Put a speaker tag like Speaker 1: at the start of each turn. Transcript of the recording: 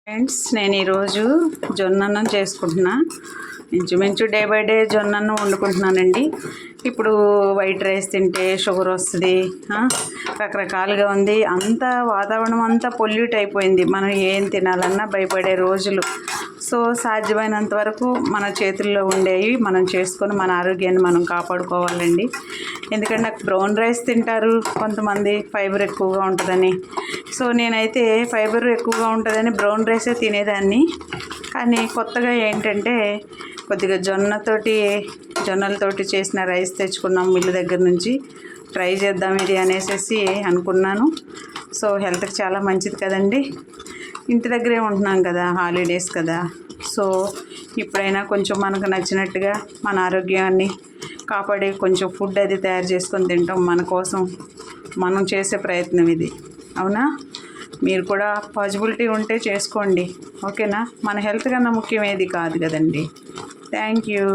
Speaker 1: Friends, నేను ఈరోజు జొన్నన్నం చేసుకుంటున్నా. ఇంచుమించు డే బై డే జొన్నన్నం వండుకుంటున్నానండి. ఇప్పుడు వైట్ రైస్ తింటే షుగర్ వస్తుంది, రకరకాలుగా ఉంది. అంతా వాతావరణం అంతా పొల్యూట్ అయిపోయింది. మనం ఏం తినాలన్నా భయపడే రోజులు. సో సాధ్యమైనంత వరకు మన చేతుల్లో ఉండేవి మనం చేసుకొని మన ఆరోగ్యాన్ని మనం కాపాడుకోవాలండి. ఎందుకంటే నాకు బ్రౌన్ రైస్ తింటారు కొంతమంది, ఫైబర్ ఎక్కువగా ఉంటుందని. సో నేనైతే ఫైబర్ ఎక్కువగా ఉంటుందని బ్రౌన్ రైసే తినేదాన్ని. కానీ కొత్తగా ఏంటంటే కొద్దిగా జొన్నలతోటి చేసిన రైస్ తెచ్చుకున్నాం మిల్లు దగ్గర నుంచి. ట్రై చేద్దాం ఇది అనేసి అనుకున్నాను. సో హెల్త్కి చాలా మంచిది కదండి. ఇంటి దగ్గరే ఉంటున్నాం కదా, హాలిడేస్ కదా. సో ఇప్పుడైనా కొంచెం మనకు నచ్చినట్టుగా మన ఆరోగ్యాన్ని కాపాడే కొంచెం ఫుడ్ అది తయారు చేసుకొని తింటాం. మన కోసం మనం చేసే ప్రయత్నం ఇది. అవునా? మీరు కూడా పాసిబిలిటీ ఉంటే చేసుకోండి. ఓకేనా? మన హెల్త్ కన్నా ముఖ్యం ఏది కాదు కదండి. Thank you.